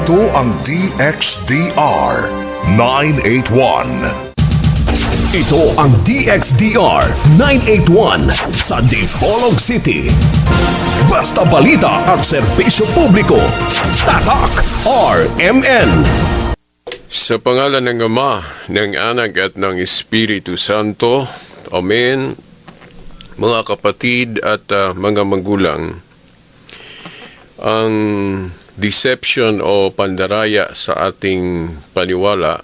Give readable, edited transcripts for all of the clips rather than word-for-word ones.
Ito ang DXDR 981. Ito ang DXDR 981 sa Dipolog City. Basta balita at serbisyo publiko. Tatak RMN. Sa pangalan ng Ama, ng Anak at ng Espiritu Santo. Amen. Mga kapatid at mga magulang, ang deception o pandaraya sa ating paniwala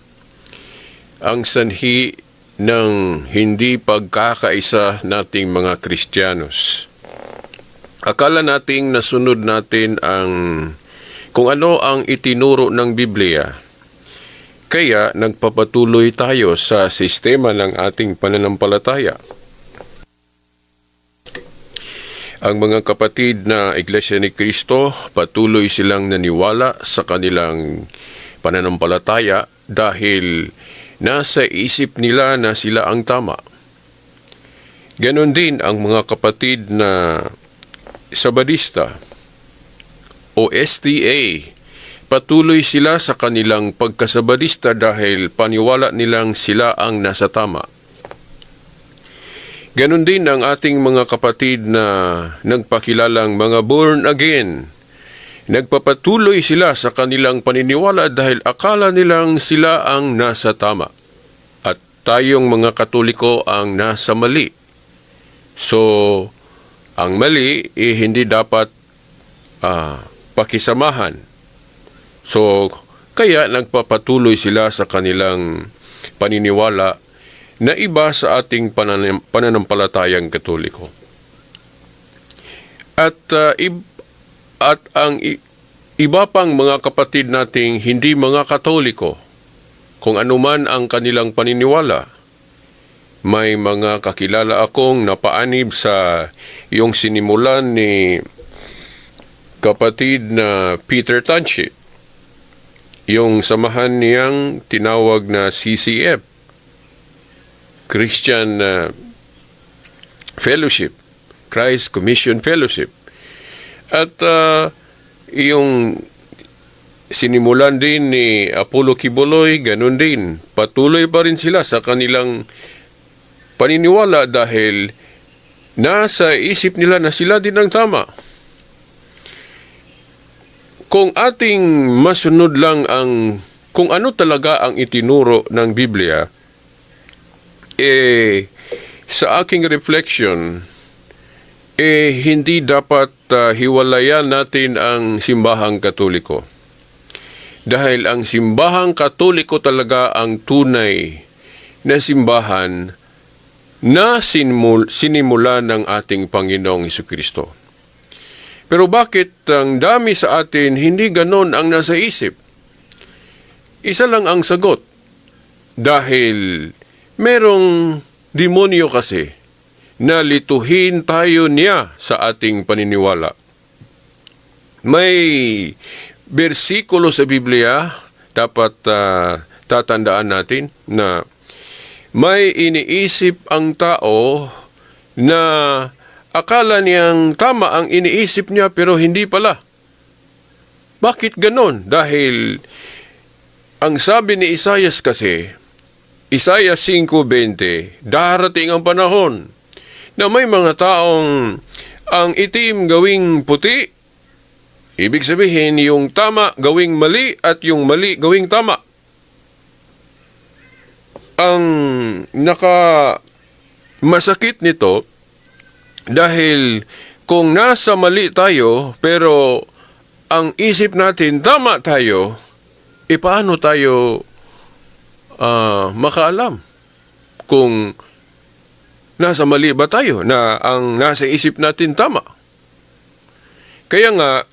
ang sanhi ng hindi pagkakaisa nating mga Kristiyanos. Akala nating nasunod natin kung ano ang itinuro ng Biblia. Kaya nagpapatuloy tayo sa sistema ng ating pananampalataya. Ang mga kapatid na Iglesia ni Cristo, patuloy silang naniwala sa kanilang pananampalataya dahil nasa isip nila na sila ang tama. Ganon din ang mga kapatid na Sabadista o SDA. Patuloy sila sa kanilang pagkasabadista dahil paniwala nilang sila ang nasa tama. Ganon din ang ating mga kapatid na nagpakilalang mga born again. Nagpapatuloy sila sa kanilang paniniwala dahil akala nilang sila ang nasa tama. At tayong mga Katoliko ang nasa mali. So, ang mali hindi dapat pakisamahan. So, kaya nagpapatuloy sila sa kanilang paniniwala na iba sa ating pananampalatayang Katoliko. At ang iba pang mga kapatid nating hindi mga Katoliko, kung anuman ang kanilang paniniwala, may mga kakilala akong napaanib sa iyong sinimulan ni kapatid na Peter Tanchi, yung samahan niyang tinawag na CCF, Christian Fellowship, Christ Commission Fellowship. At yung sinimulan din ni Apollo Kibuloy, ganun din. Patuloy pa rin sila sa kanilang paniniwala dahil nasa isip nila na sila din ang tama. Kung ating masunod lang kung ano talaga ang itinuro ng Biblia, sa aking reflection, hindi dapat hiwalayan natin ang simbahang Katoliko. Dahil ang simbahang Katoliko talaga ang tunay na simbahan na sinimula ng ating Panginoong Hesukristo. Pero bakit ang dami sa atin hindi ganon ang nasa isip? Isa lang ang sagot. Dahil merong demonyo kasi na lituhin tayo niya sa ating paniniwala. May bersikulo sa Biblia dapat tatandaan natin na may iniisip ang tao na akala niyang tama ang iniisip niya pero hindi pala. Bakit ganon? Dahil ang sabi ni Isaias kasi, Isaiah 5:20, darating ang panahon na may mga taong ang itim gawing puti. Ibig sabihin, yung tama gawing mali at yung mali gawing tama. Ang masakit nito dahil kung nasa mali tayo pero ang isip natin tama tayo, paano tayo makaalam kung nasa mali ba tayo na ang nasa isip natin tama? Kaya nga,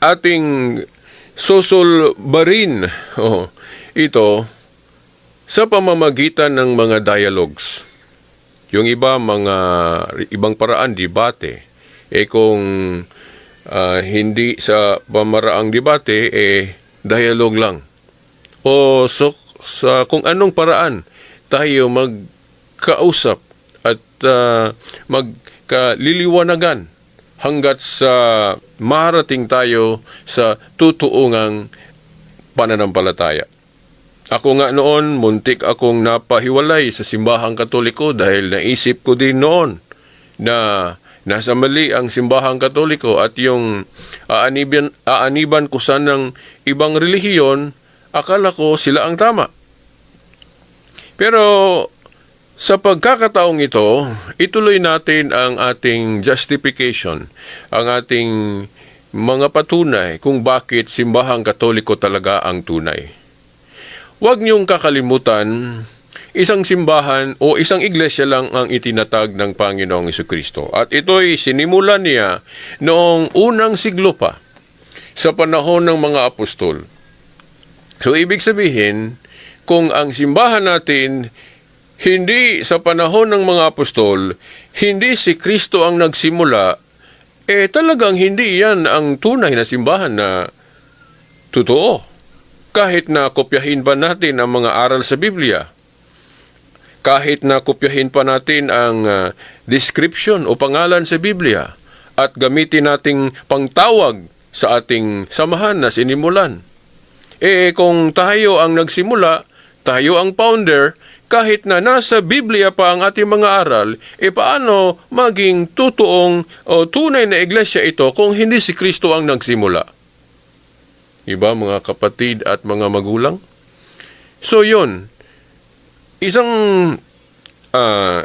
ating susulbarin ito sa pamamagitan ng mga dialogues. Yung ibang paraan, debate. Kung hindi sa pamaraang debate, dialogue lang. O sa kung anong paraan tayo magkausap at magkaliliwanagan hanggat sa marating tayo sa tutuungang pananampalataya. Ako nga noon, muntik akong napahiwalay sa simbahang Katoliko dahil naisip ko din noon na nasa mali ang simbahang Katoliko at yung aaniban ko sa ng ibang relihiyon, akala ko sila ang tama. Pero sa pagkakataong ito, ituloy natin ang ating justification, ang ating mga patunay kung bakit simbahang Katoliko talaga ang tunay. Huwag niyong kakalimutan, isang simbahan o isang iglesia lang ang itinatag ng Panginoong Jesucristo. At ito'y sinimulan niya noong unang siglo pa, sa panahon ng mga apostol. So, ibig sabihin, kung ang simbahan natin hindi sa panahon ng mga apostol, hindi si Kristo ang nagsimula, talagang hindi yan ang tunay na simbahan na totoo. Kahit na kopyahin pa natin ang mga aral sa Biblia, kahit na kopyahin pa natin ang description o pangalan sa Biblia, at gamitin nating pangtawag sa ating samahan na sinimulan. Kung tayo ang nagsimula, tayo ang founder, kahit na nasa Biblia pa ang ating mga aral, paano maging totoong o tunay na iglesia ito kung hindi si Kristo ang nagsimula? Iba, mga kapatid at mga magulang? So yun, isang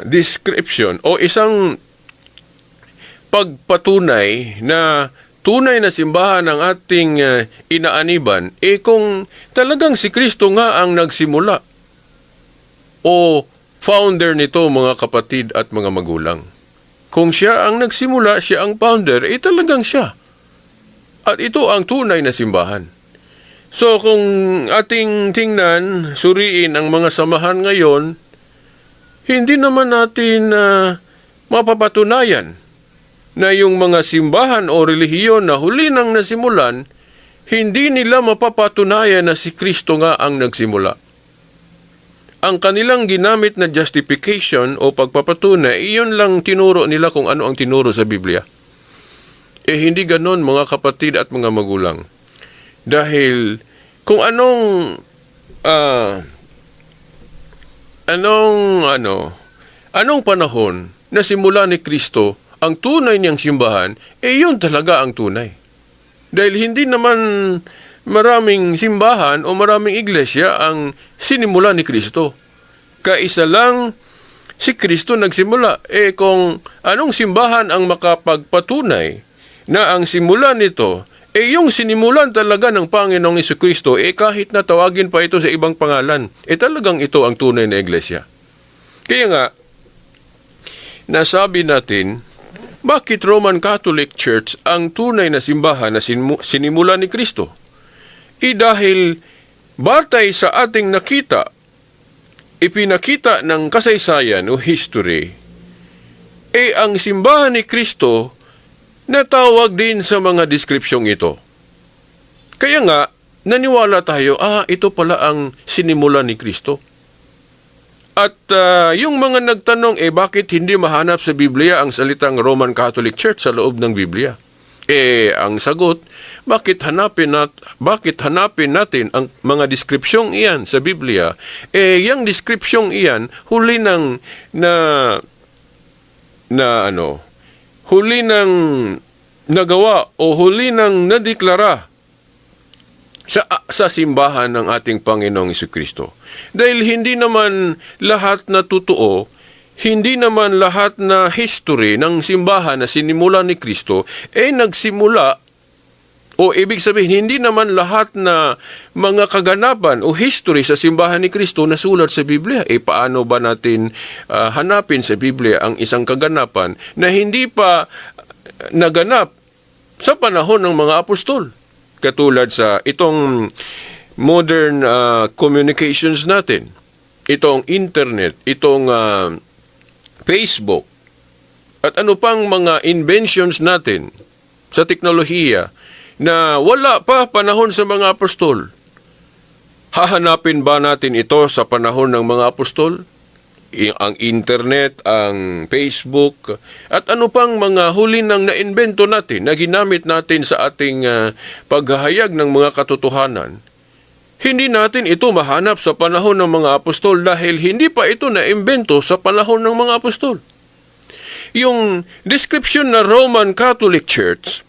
description o isang pagpatunay na tunay na simbahan ng ating inaaniban, kung talagang si Kristo nga ang nagsimula o founder nito, mga kapatid at mga magulang. Kung siya ang nagsimula, siya ang founder, talagang siya. At ito ang tunay na simbahan. So kung ating tingnan, suriin ang mga samahan ngayon, hindi naman natin mapapatunayan na yung mga simbahan o relihiyon na huli nang nasimulan, hindi nila mapapatunayan na si Kristo nga ang nagsimula. Ang kanilang ginamit na justification o pagpapatunay, iyon lang tinuro nila kung ano ang tinuro sa Biblia. Hindi ganon, mga kapatid at mga magulang. Dahil kung anong panahon na simula ni Kristo ang tunay niyang simbahan, yun talaga ang tunay. Dahil hindi naman maraming simbahan o maraming iglesia ang sinimula ni Kristo. Kaisa lang si Kristo nagsimula. Kung anong simbahan ang makapagpatunay na ang simula nito, yung sinimulan talaga ng Panginoong Jesucristo, kahit na tawagin pa ito sa ibang pangalan, talagang ito ang tunay na iglesia. Kaya nga, nasabi natin, bakit Roman Catholic Church ang tunay na simbahan na sinimula ni Kristo? Dahil batay sa ating nakita, ipinakita ng kasaysayan o history, ang simbahan ni Kristo natawag din sa mga deskripsyong ito. Kaya nga, naniwala tayo, ito pala ang sinimula ni Kristo. At yung mga nagtanong, bakit hindi mahanap sa Biblia ang salitang Roman Catholic Church sa loob ng Biblia? Ang sagot, bakit hanapin natin ang mga deskripsyong iyan sa Biblia? Yung deskripsyong iyan, huli nang nagawa o huli nang nadeklara sa simbahan ng ating Panginoong Jesucristo. Dahil hindi naman lahat na totoo, hindi naman lahat na history ng simbahan na sinimula ni Kristo nagsimula, o ibig sabihin, hindi naman lahat na mga kaganapan o history sa simbahan ni Kristo na sulat sa Biblia. Paano ba natin hanapin sa Biblia ang isang kaganapan na hindi pa naganap sa panahon ng mga apostol? Katulad sa itong modern communications natin, itong internet, itong Facebook, at ano pang mga inventions natin sa teknolohiya na wala pa panahon sa mga apostol. Hahanapin ba natin ito sa panahon ng mga apostol? ang internet, ang Facebook, at ano pang mga huli nang naimbento natin na ginamit natin sa ating paghahayag ng mga katotohanan, hindi natin ito mahanap sa panahon ng mga apostol dahil hindi pa ito naimbento sa panahon ng mga apostol. Yung description na Roman Catholic Church,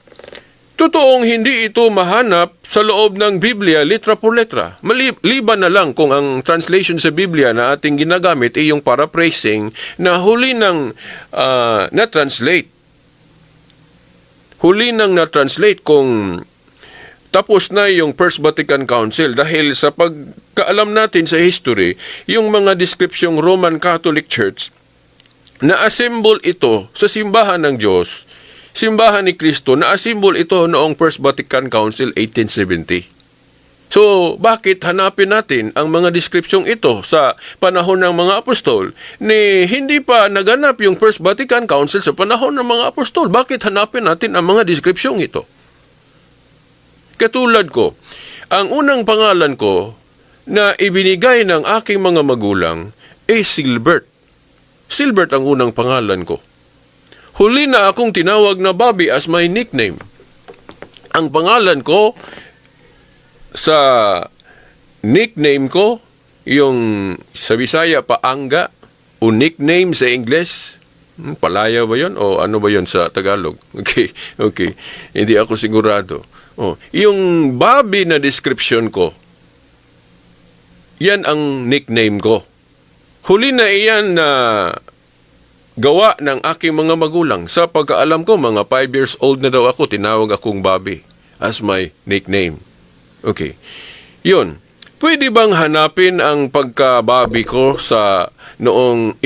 totoong hindi ito mahanap sa loob ng Biblia litra por letra. Maliban na lang kung ang translation sa Biblia na ating ginagamit ay yung paraphrasing na huli ng na-translate. Huli nang na-translate kung tapos na yung First Vatican Council dahil sa pagkaalam natin sa history, yung mga descripsyong Roman Catholic Church, na-assemble ito sa simbahan ng Diyos, simbahan ni Kristo, na-assemble ito noong First Vatican Council 1870. So, bakit hanapin natin ang mga deskripsyong ito sa panahon ng mga apostol ni hindi pa naganap yung First Vatican Council sa panahon ng mga apostol? Bakit hanapin natin ang mga deskripsyong ito? Katulad ko, ang unang pangalan ko na ibinigay ng aking mga magulang ay Silbert. Silbert ang unang pangalan ko. Huli na akong tinawag na Bobby as my nickname. Ang pangalan ko sa nickname ko, yung sa Bisaya Paanga, o nickname sa Ingles, Palaya ba yun? O ano ba yun sa Tagalog? Okay. Hindi ako sigurado. Yung Bobby na description ko, yan ang nickname ko. Huli na iyan na gawa ng aking mga magulang. Sa pagkaalam ko, mga 5 years old na daw ako, tinawag akong Bobby as my nickname. Okay. Yun. Pwede bang hanapin ang pagka-Bobby ko sa noong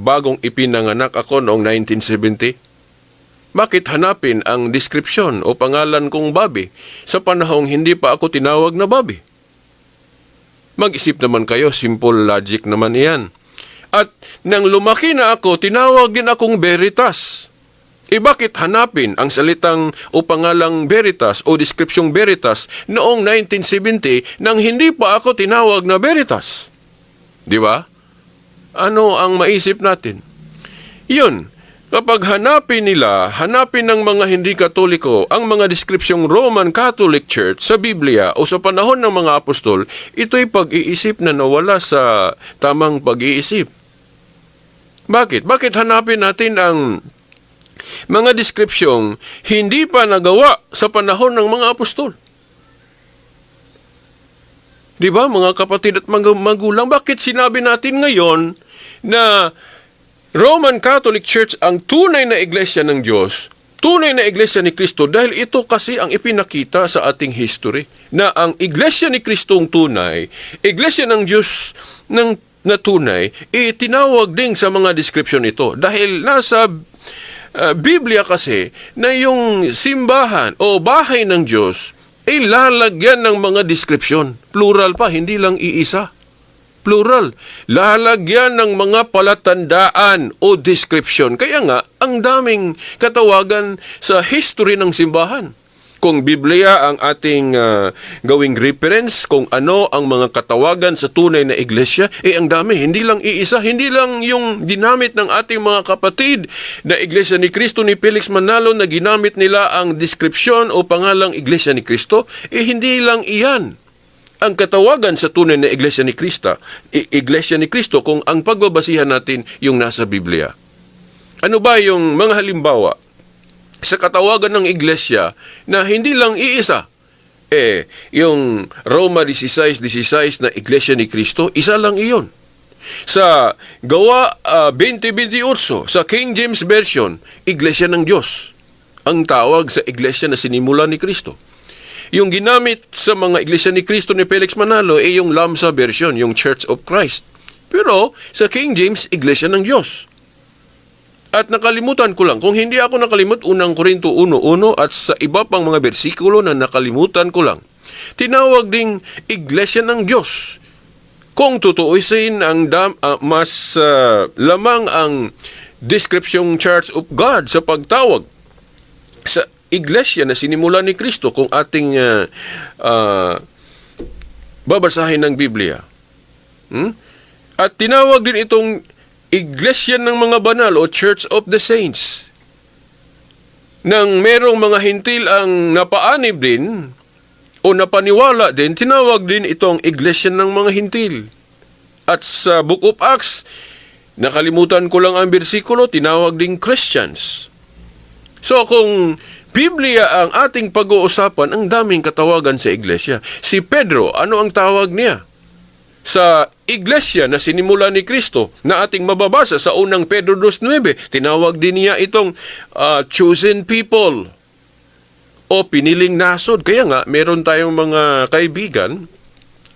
bagong ipinanganak ako noong 1970? Bakit hanapin ang description o pangalan kong Bobby sa panahong hindi pa ako tinawag na Bobby? Mag-isip naman kayo, simple logic naman iyan. At nang lumaki na ako, tinawag din akong Veritas. Bakit hanapin ang salitang o pangalang Veritas o deskripsyong Veritas noong 1970 nang hindi pa ako tinawag na Veritas? Di ba? Ano ang maisip natin? Yun. Kapag hanapin ng mga hindi Katoliko ang mga deskripsyong Roman Catholic Church sa Biblia o sa panahon ng mga apostol, ito'y pag-iisip na nawala sa tamang pag-iisip. Bakit? Bakit hanapin natin ang mga deskripsyong hindi pa nagawa sa panahon ng mga apostol? Di ba, mga kapatid at mga magulang, bakit sinabi natin ngayon na Roman Catholic Church ang tunay na iglesia ng Diyos, tunay na iglesia ni Kristo, dahil ito kasi ang ipinakita sa ating history na ang iglesia ni Kristo ang tunay, iglesia ng Diyos na tunay, itinawag din sa mga description ito. Dahil nasa Biblia kasi na yung simbahan o bahay ng Diyos ay lalagyan ng mga description. Plural pa, hindi lang iisa. Plural. Lalagyan ng mga palatandaan o description. Kaya nga, ang daming katawagan sa history ng simbahan. Kung Biblia ang ating gawing reference, kung ano ang mga katawagan sa tunay na iglesia, ang dami. Hindi lang iisa, hindi lang yung ginamit ng ating mga kapatid na iglesia ni Kristo ni Felix Manalo na ginamit nila ang description o pangalang iglesia ni Kristo, hindi lang iyan ang katawagan sa tunay na iglesia ni Kristo. Iglesia ni Kristo kung ang pagbabasihan natin yung nasa Biblia. Ano ba yung mga halimbawa sa katawagan ng iglesia na hindi lang iisa? Yung Roma 16:16 na iglesia ni Kristo, isa lang iyon. Sa Gawa 20:28, sa King James Version, iglesia ng Diyos ang tawag sa iglesia na sinimula ni Kristo. Yung ginamit sa mga iglesia ni Kristo ni Felix Manalo yung Lamsa version, yung Church of Christ. Pero sa King James, iglesia ng Diyos. At nakalimutan ko lang, kung hindi ako nakalimut, unang Korinto 1:1 at sa iba pang mga bersikulo na nakalimutan ko lang, tinawag ding iglesia ng Diyos. Kung tutuusin, mas lamang ang description Church of God sa pagtawag sa iglesia na sinimula ni Kristo kung ating babasahin ng Biblia. At tinawag din itong Iglesia ng mga banal o Church of the Saints. Nang merong mga hintil ang napaanib din o napaniwala din, tinawag din itong Iglesia ng mga hintil. At sa Book of Acts, nakalimutan ko lang ang bersikulo, tinawag din Christians. So kung Biblia ang ating pag-uusapan, ang daming katawagan sa iglesia. Si Pedro, ano ang tawag niya? Sa iglesia na sinimula ni Kristo na ating mababasa sa unang Pedro 2:9, tinawag din niya itong chosen people o piniling nasod. Kaya nga, meron tayong mga kaibigan,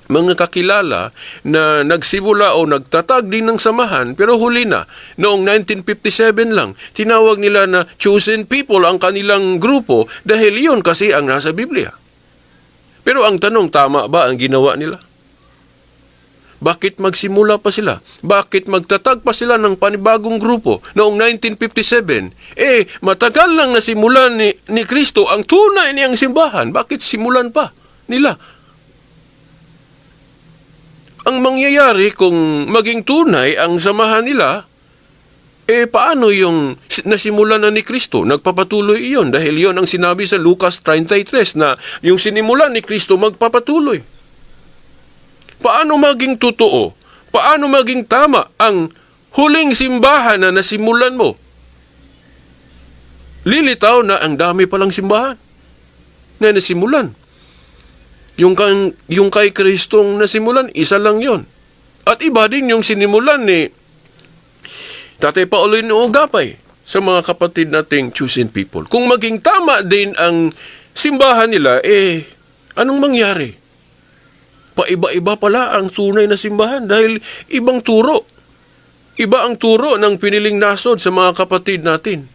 mga kakilala na nagsimula o nagtatag din ng samahan pero huli na, noong 1957 lang, tinawag nila na chosen people ang kanilang grupo dahil yun kasi ang nasa Biblia. Pero ang tanong, tama ba ang ginawa nila? Bakit magsimula pa sila? Bakit magtatag pa sila ng panibagong grupo noong 1957? Matagal lang nasimulan ni Kristo ang tunay niyang simbahan. Bakit simulan pa nila? Ang mangyayari kung maging tunay ang samahan nila, paano yung nasimulan na ni Kristo? Nagpapatuloy iyon dahil iyon ang sinabi sa Lucas 33 na yung sinimulan ni Kristo magpapatuloy. Paano maging totoo? Paano maging tama ang huling simbahan na nasimulan mo? Lilitaw na ang dami palang simbahan na nasimulan. Yung kay Kristong nasimulan, isa lang yon. At iba din yung sinimulan ni Tatay Paulino Ogapay sa mga kapatid nating chosen people. Kung maging tama din ang simbahan nila, anong mangyari? Paiba-iba pala ang tunay na simbahan dahil ibang turo. Iba ang turo ng piniling nasod sa mga kapatid natin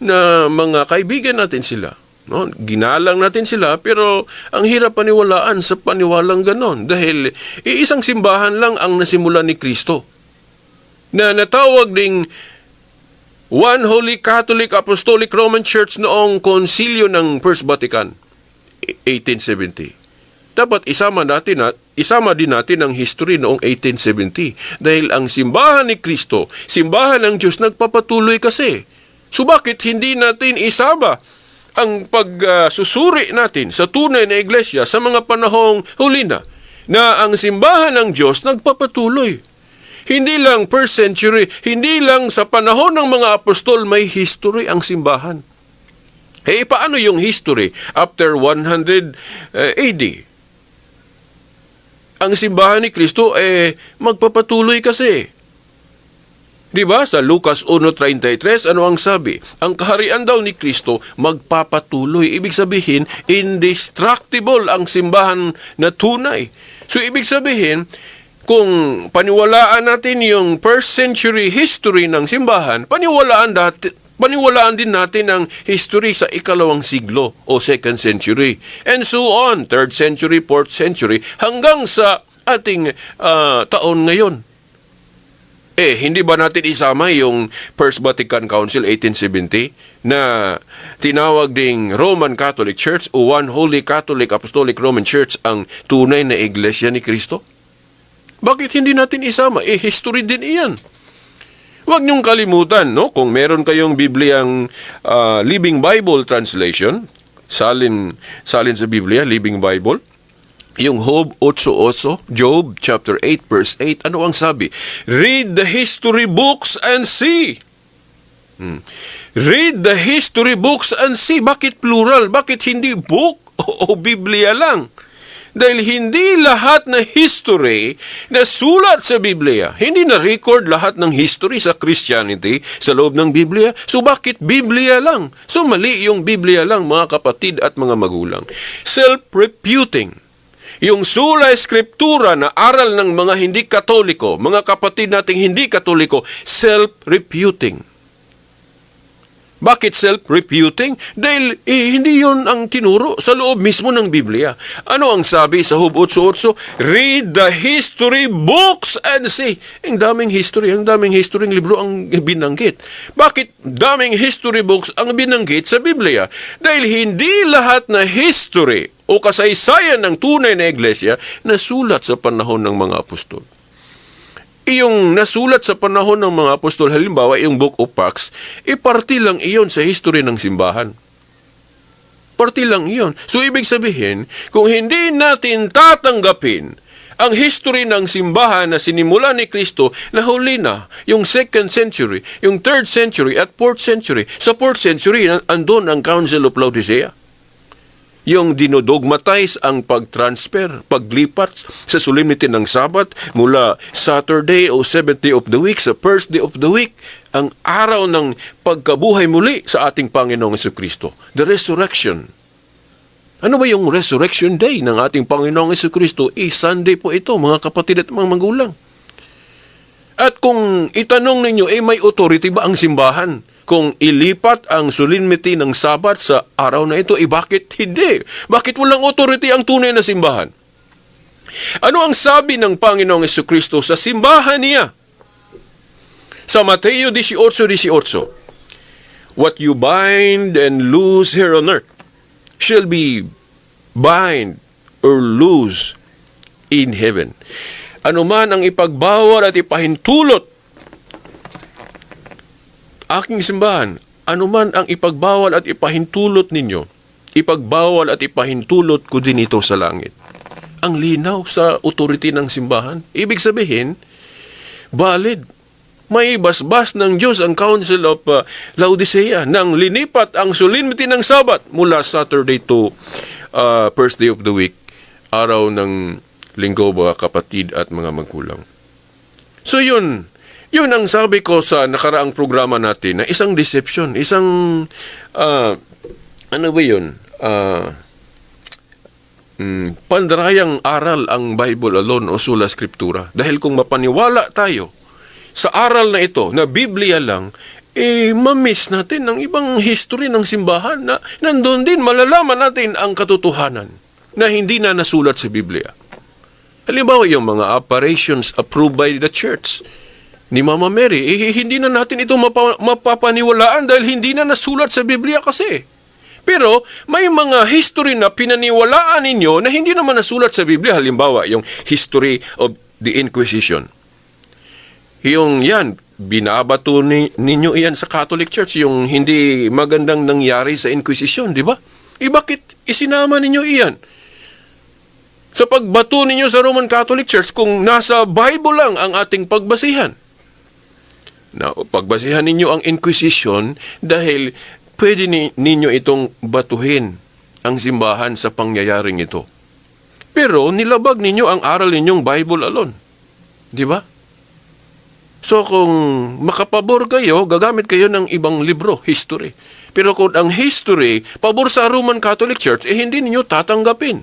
na mga kaibigan natin sila. No, ginalang natin sila pero ang hirap paniwalaan sa paniwalang ganon dahil iisang simbahan lang ang nasimula ni Kristo na natawag ding One Holy Catholic Apostolic Roman Church noong konsilyo ng First Vatican 1870. Dapat isama din natin ang history noong 1870 dahil ang simbahan ni Kristo, simbahan ng Diyos nagpapatuloy kasi. So bakit hindi natin isama ang pagsusuri natin sa tunay na iglesia sa mga panahong huli na ang simbahan ng Diyos nagpapatuloy. Hindi lang first century, hindi lang sa panahon ng mga apostol may history ang simbahan. Paano yung history after 100 AD? Ang simbahan ni Kristo magpapatuloy kasi. Diba? Sa Lucas 1:33, ano ang sabi? Ang kaharian daw ni Kristo magpapatuloy. Ibig sabihin, indestructible ang simbahan na tunay. So, ibig sabihin, kung paniwalaan natin yung first century history ng simbahan, paniwalaan din natin ang history sa ikalawang siglo o second century. And so on, third century, fourth century, hanggang sa ating taon ngayon. Hindi ba natin isama yung First Vatican Council 1870 na tinawag ding Roman Catholic Church o One Holy Catholic Apostolic Roman Church ang tunay na iglesia ni Kristo? Bakit hindi natin isama? History din iyan. Huwag niyong kalimutan, no? Kung meron kayong Bibliang Living Bible Translation, salin sa Biblia, Living Bible, yung Job 8:8, Job chapter 8 verse 8, ano ang sabi? Read the history books and see. Read the history books and see. Bakit plural? Bakit hindi book o Biblia lang? Dahil hindi lahat na history na sulat sa Biblia, hindi na record lahat ng history sa Christianity sa loob ng Biblia. So bakit Biblia lang? So mali yung Biblia lang, mga kapatid at mga magulang. Self-reputing. Yung sola eskriptura na aral ng mga hindi Katoliko, mga kapatid nating hindi Katoliko, self-reputing. Bakit self-reputing? Dahil hindi yon ang tinuro sa loob mismo ng Biblia. Ano ang sabi sa Job 8:8? Read the history books and see. Ang daming history ng libro ang binanggit. Bakit daming history books ang binanggit sa Biblia? Dahil hindi lahat na history o kasaysayan ng tunay na iglesia na sulat sa panahon ng mga apostol. Iyong nasulat sa panahon ng mga apostol, halimbawa, yung Book of Acts, parti lang iyon sa history ng simbahan. Parti lang iyon. So, ibig sabihin, kung hindi natin tatanggapin ang history ng simbahan na sinimula ni Kristo, na huli na yung 2nd century, yung 3rd century at 4th century. Sa 4th century, andun ang Council of Laodicea. Yung dinodogmatize ang pag-transfer, paglipat sa solemnity ng Sabat mula Saturday o 7th day of the week sa first day of the week, ang araw ng pagkabuhay muli sa ating Panginoong Jesucristo. The resurrection. Ano ba yung resurrection day ng ating Panginoong Jesucristo? Sunday po ito, mga kapatid at mga magulang. At kung itanong ninyo, may authority ba ang simbahan kung ilipat ang solemnity ng Sabat sa araw na ito? Bakit hindi? Bakit walang authority ang tunay na simbahan? Ano ang sabi ng Panginoong Jesucristo sa simbahan niya? Sa Mateo 18:18, what you bind and loose here on earth shall be bind or loose in heaven. Ano man ang ipagbawal at ipahintulot, aking simbahan, ano man ang ipagbawal at ipahintulot ninyo, ipagbawal at ipahintulot ko din ito sa langit. Ang linaw sa authority ng simbahan. Ibig sabihin, valid. May basbas ng Diyos ang Council of Laodicea nang linipat ang solemnity ng Sabat mula Saturday to first day of the week, araw ng linggo, mga kapatid at mga magulang. So yun ang sabi ko sa nakaraang programa natin na isang deception, isang pandarayang aral ang Bible alone o sola scriptura. Dahil kung mapaniwala tayo sa aral na ito, na Biblia lang, mamiss natin ang ibang history ng simbahan na nandun din malalaman natin ang katotohanan na hindi na nasulat sa Biblia. Halimbawa, yung mga apparitions approved by the church ni Mama Mary, hindi na natin ito mapapaniwalaan dahil hindi na nasulat sa Biblia kasi. Pero may mga history na pinaniwalaan ninyo na hindi naman nasulat sa Biblia. Halimbawa, yung history of the Inquisition. Yung yan, binabato ninyo iyan sa Catholic Church, yung hindi magandang nangyari sa Inquisition, di ba? Bakit isinama ninyo iyan? Sa pagbato ninyo sa Roman Catholic Church, kung nasa Bible lang ang ating pagbasihan. Now, pagbasihan ninyo ang Inquisition dahil pwede ninyo itong batuhin ang simbahan sa pangyayaring ito. Pero nilabag ninyo ang aral ninyong Bible alone. Di ba? So kung makapabor kayo, gagamit kayo ng ibang libro, history. Pero kung ang history, pabor sa Roman Catholic Church, hindi ninyo tatanggapin.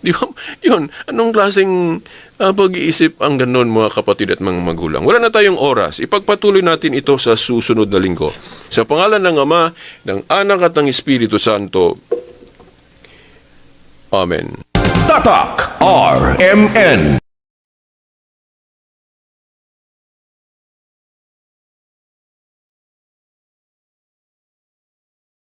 Di ba? Yun, anong klaseng pag-iisip ang ganon, mga kapatid at mga magulang? Wala na tayong oras. Ipagpatuloy natin ito sa susunod na linggo. Sa pangalan ng Ama, ng Anak at ng Espiritu Santo. Amen. Tatak RMN.